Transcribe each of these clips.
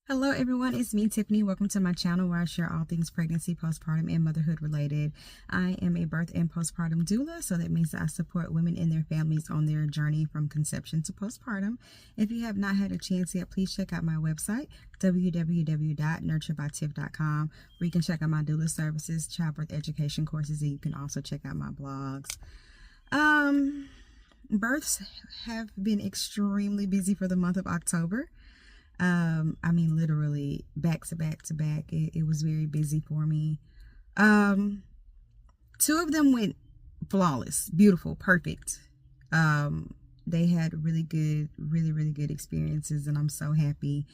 Hello everyone, it's me Tiffany. Welcome to my channel where I share all things pregnancy, postpartum, and motherhood related. I am a birth and postpartum doula, so that means that I support women and their families on their journey from conception to postpartum. If you have not had a chance yet, please check out my website, www.nurturebytiff.com, where you can check out my doula services, childbirth education courses, and you can also check out my blogs. Births have been extremely busy for the month of October. I mean, literally back to back to back. It was very busy for me. Two of them went flawless, beautiful, perfect. They had really good experiences, and I'm so happy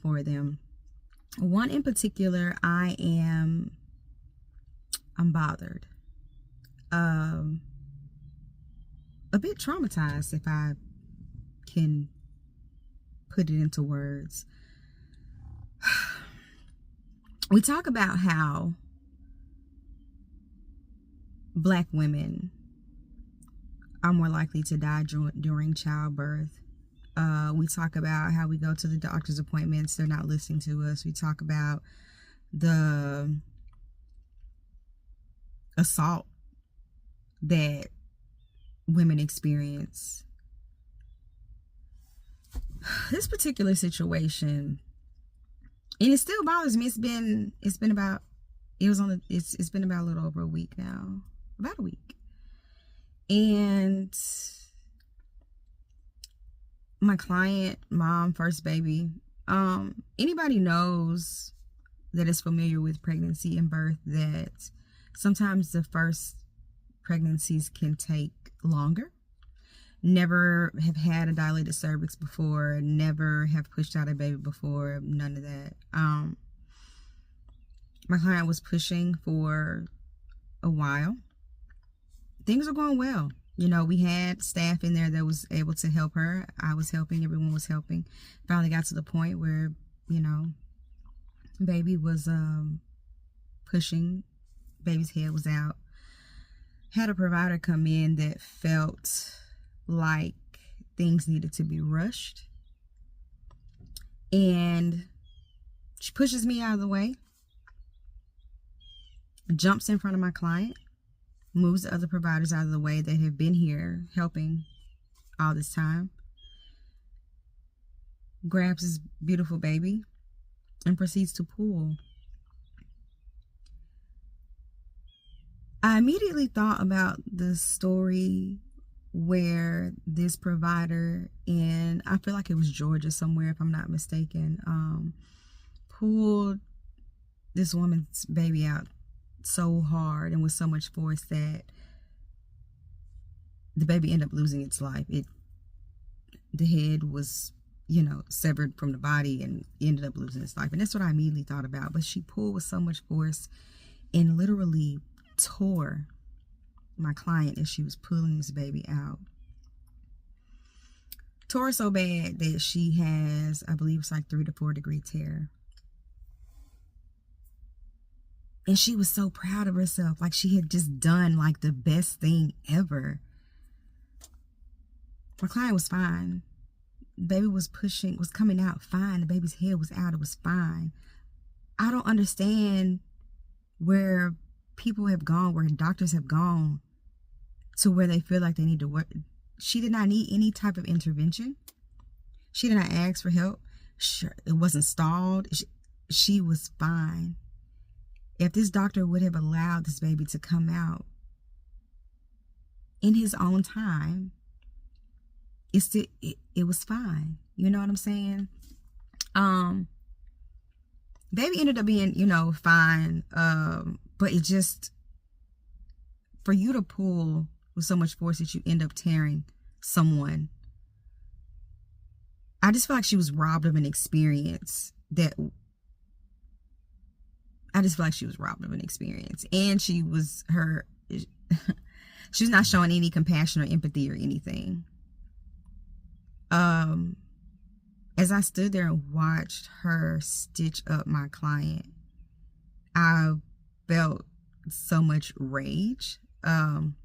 for them. One in particular, I'm bothered. A bit traumatized, if I can put it into words. We talk about how Black women are more likely to die during childbirth. We talk about how we go to the doctor's appointments, they're not listening to us. We talk about the assault that women experience. This particular situation, and it still bothers me. It's been about it's been about a little over a week now, about a week, and my client, mom, first baby. Anybody knows that is familiar with pregnancy and birth that sometimes the first pregnancies can take longer. Never have had a dilated cervix before, never have pushed out a baby before, none of that. My client was pushing for a while. Things are going well. You know, we had staff in there that was able to help her. I was helping, everyone was helping. Finally got to the point where, you know, baby was pushing, baby's head was out. Had a provider come in that felt like things needed to be rushed, and she pushes me out of the way, jumps in front of my client, moves the other providers out of the way that have been here helping all this time, grabs his beautiful baby and proceeds to pull. I immediately thought about the story where this provider in, I feel like it was Georgia somewhere, if I'm not mistaken, pulled this woman's baby out so hard and with so much force that the baby ended up losing its life. The head was, you know, severed from the body and ended up losing its life. And that's what I immediately thought about. But she pulled with so much force and literally tore my client as she was pulling this baby out. Tore so bad that she has, I believe it's like 3 to 4 degree tear. And she was so proud of herself, like she had just done like the best thing ever. My client was fine. Baby was coming out fine. The baby's head was out, it was fine. I don't understand where people have gone, where doctors have gone to where they feel like they need to work. She did not need any type of intervention. She did not ask for help. Sure, it wasn't stalled. She was fine. If this doctor would have allowed this baby to come out in his own time, it was fine. You know what I'm saying? Baby ended up being, you know, fine. But it just, for you to pull with so much force that you end up tearing someone, I just feel like she was robbed of an experience and she was not showing any compassion or empathy or anything. As I stood there and watched her stitch up my client, I felt so much rage. And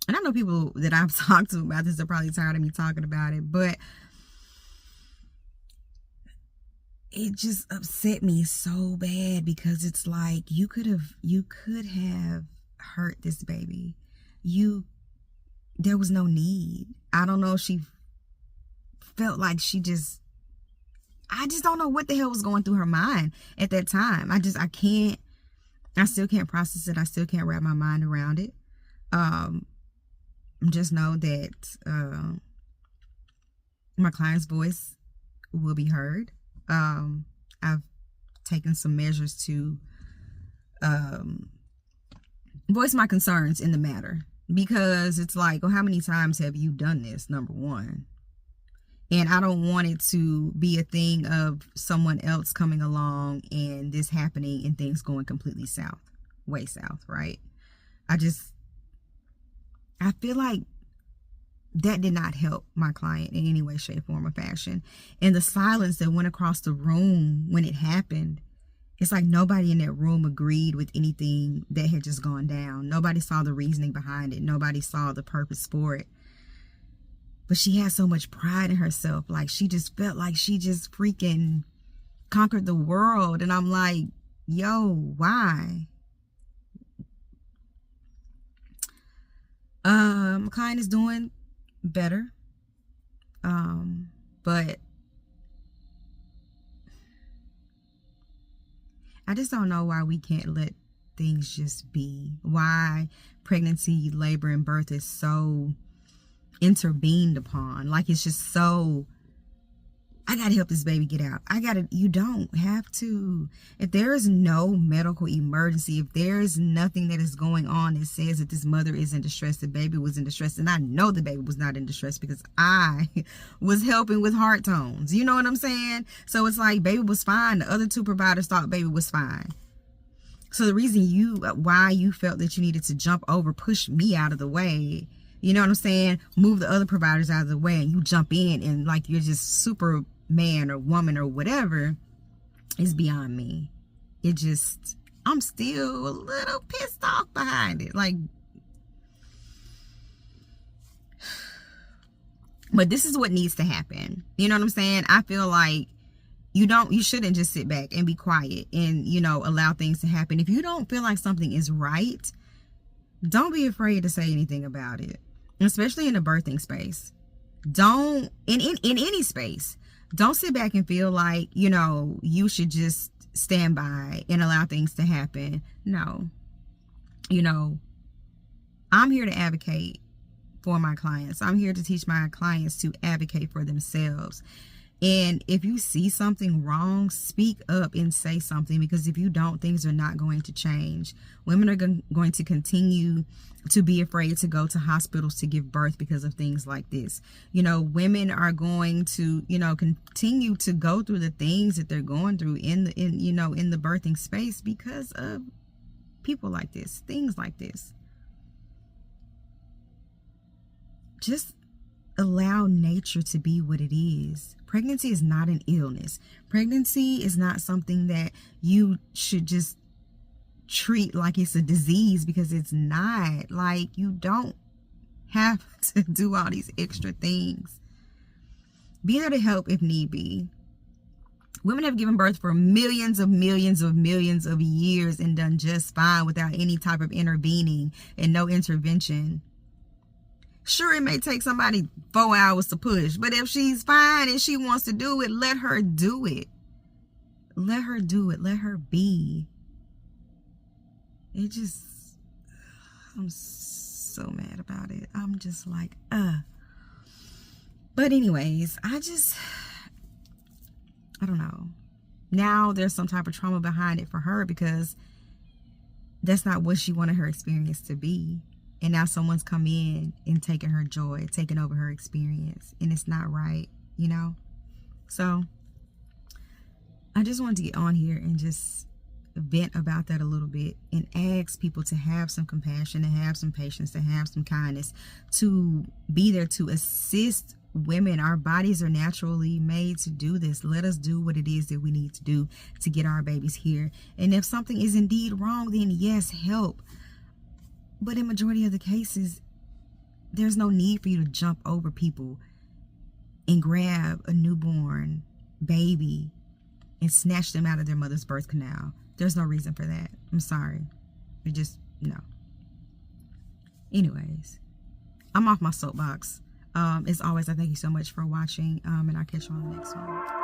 I know people that I've talked to about this are probably tired of me talking about it, but it just upset me so bad, because it's like you could have hurt this baby. There was no need. I don't know if she felt like I just don't know what the hell was going through her mind at that time. I still can't process it. I still can't wrap my mind around it. Just know that my client's voice will be heard. I've taken some measures to voice my concerns in the matter, because it's like, well, how many times have you done this? Number one. And I don't want it to be a thing of someone else coming along and this happening and things going completely south, way south, right? I feel like that did not help my client in any way, shape, form, or fashion. And the silence that went across the room when it happened, it's like nobody in that room agreed with anything that had just gone down. Nobody saw the reasoning behind it. Nobody saw the purpose for it. But she had so much pride in herself. Like, she just felt like she just freaking conquered the world. And I'm like, yo, why? My client is doing better. But I just don't know why we can't let things just be. Why pregnancy, labor, and birth is so intervened upon. Like, it's just so, I gotta help this baby get out. You don't have to. If there is no medical emergency, if there is nothing that is going on that says that this mother is in distress, the baby was in distress, and I know the baby was not in distress because I was helping with heart tones. You know what I'm saying? So it's like, baby was fine. The other two providers thought baby was fine. So the reason why you felt that you needed to jump over, push me out of the way, you know what I'm saying? Move the other providers out of the way, and you jump in and like you're just Superman or woman or whatever, is beyond me. I'm still a little pissed off behind it. Like, but this is what needs to happen. You know what I'm saying? I feel like you shouldn't just sit back and be quiet and, allow things to happen. If you don't feel like something is right, don't be afraid to say anything about it. Especially in the birthing space. In any space. Don't sit back and feel like, you should just stand by and allow things to happen. No. I'm here to advocate for my clients. I'm here to teach my clients to advocate for themselves. And if you see something wrong, speak up and say something, because if you don't, things are not going to change. Women are going to continue to be afraid to go to hospitals to give birth because of things like this. Women are going to, continue to go through the things that they're going through in the birthing space because of people like this, things like this. Just allow nature to be what it is. Pregnancy is not an illness. Pregnancy is not something that you should just treat like it's a disease, because it's not. Like, you don't have to do all these extra things. Be there to help if need be. Women have given birth for millions of years and done just fine without any type of intervening and no intervention. Sure, it may take somebody 4 hours to push, but if she's fine and she wants to do it, let her do it. Let her do it. Let her be. I'm so mad about it. I'm just like, But anyways, I don't know. Now there's some type of trauma behind it for her, because that's not what she wanted her experience to be. And now someone's come in and taken her joy, taken over her experience. And it's not right, So I just wanted to get on here and just vent about that a little bit and ask people to have some compassion, to have some patience, to have some kindness, to be there to assist women. Our bodies are naturally made to do this. Let us do what it is that we need to do to get our babies here. And if something is indeed wrong, then yes, help. But in majority of the cases, there's no need for you to jump over people and grab a newborn baby and snatch them out of their mother's birth canal. There's no reason for that. I'm sorry. We just, no. Anyways, I'm off my soapbox. As always, I thank you so much for watching, and I'll catch you on the next one.